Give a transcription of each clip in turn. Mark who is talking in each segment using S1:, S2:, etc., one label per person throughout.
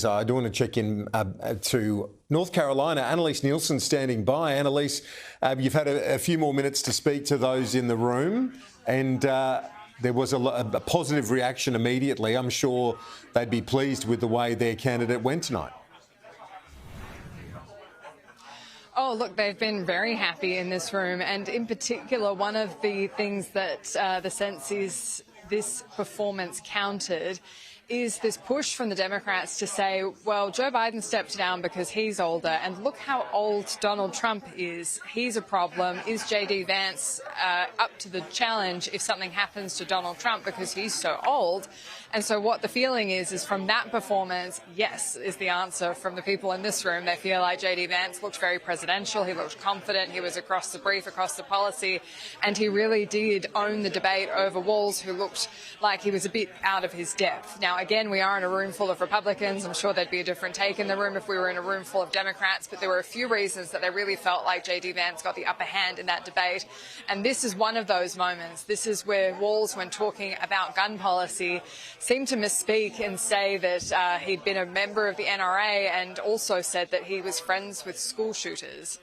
S1: always, I do want to check in to North Carolina. Annelise Nielsen standing by. Annelise, you've had a few more minutes to speak to those in the room, and there was a positive reaction immediately. I'm sure they'd be pleased with the way their candidate went tonight.
S2: Oh, look, they've been very happy in this room. And in particular, one of the things that the sense is this performance countered is this push from the Democrats to say, well, Joe Biden stepped down because he's older, and look how old Donald Trump is. He's a problem. Is JD Vance up to the challenge if something happens to Donald Trump because he's so old? And so what the feeling is from that performance, yes, is the answer from the people in this room. They feel like JD Vance looked very presidential. He looked confident. He was across the brief, across the policy, and he really did own the debate over Walz, who looked like he was a bit out of his depth. Now, again, we are in a room full of Republicans. I'm sure there'd be a different take in the room if we were in a room full of Democrats, but there were a few reasons that they really felt like JD Vance got the upper hand in that debate. And this is one of those moments. This is where Walz, when talking about gun policy, seemed to misspeak and say that he'd been a member of the NRA, and also said that he was friends with school shooters.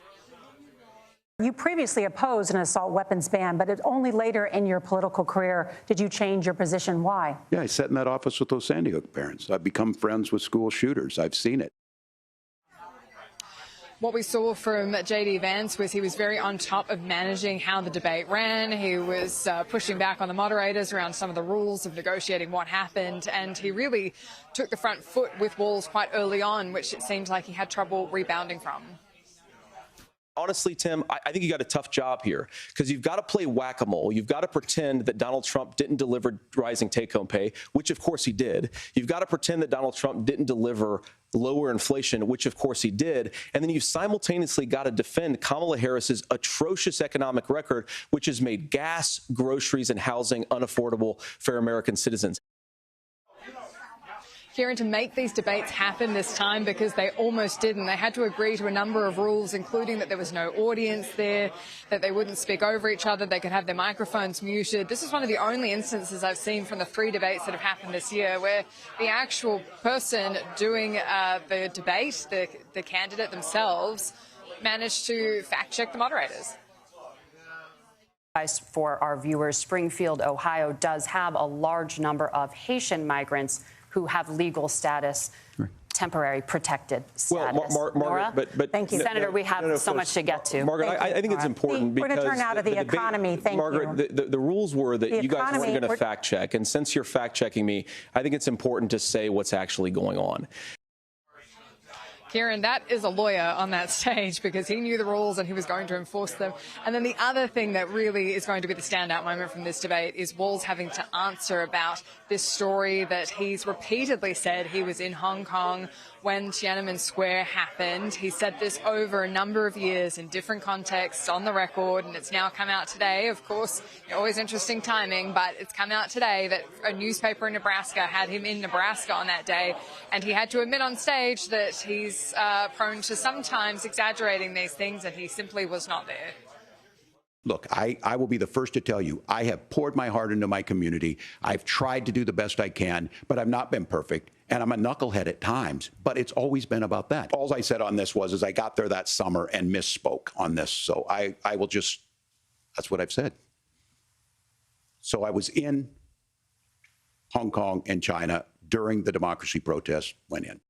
S3: You previously opposed an assault weapons ban, but only later in your political career did you change your position. Why?
S4: Yeah, I sat in that office with those Sandy Hook parents. I've become friends with school shooters. I've seen it.
S2: What we saw from JD Vance was he was very on top of managing how the debate ran. He was pushing back on the moderators around some of the rules of negotiating what happened, and he really took the front foot with Walz quite early on, which it seemed like he had trouble rebounding from.
S5: Honestly, Tim, I think you got a tough job here because you've got to play whack-a-mole. You've got to pretend that Donald Trump didn't deliver rising take-home pay, which of course he did. You've got to pretend that Donald Trump didn't deliver lower inflation, which of course he did. And then you simultaneously got to defend Kamala Harris's atrocious economic record, which has made gas, groceries, and housing unaffordable for American citizens.
S2: Kieran, to make these debates happen this time, because they almost didn't. They had to agree to a number of rules, including that there was no audience there, that they wouldn't speak over each other, they could have their microphones muted. This is one of the only instances I've seen from the 3 debates that have happened this year where the actual person doing the debate, the candidate themselves, managed to fact-check the moderators.
S6: For our viewers, Springfield, Ohio does have a large number of Haitian migrants who have legal status, temporary protected status.
S5: Well, Margaret, but
S6: thank you, Senator. We have so much to get to.
S5: Margaret, I think it's important because
S3: we're going to turn out of the economy. Thank
S5: Margaret,
S3: you.
S5: The rules were that you guys weren't going to fact check, and since you're fact checking me, I think it's important to say what's actually going on.
S2: Kieran, that is a lawyer on that stage because he knew the rules and he was going to enforce them. And then the other thing that really is going to be the standout moment from this debate is Walz having to answer about this story that he's repeatedly said he was in Hong Kong when Tiananmen Square happened. He said this over a number of years in different contexts on the record, and it's now come out today. Of course, always interesting timing, but it's come out today that a newspaper in Nebraska had him in Nebraska on that day, and he had to admit on stage that he's prone to sometimes exaggerating these things, and he simply was not there.
S4: Look, I will be the first to tell you, I have poured my heart into my community. I've tried to do the best I can, but I've not been perfect. And I'm a knucklehead at times, but it's always been about that. All I said on this was I got there that summer and misspoke on this. So I will just, that's what I've said. So I was in Hong Kong and China during the democracy protests, went in.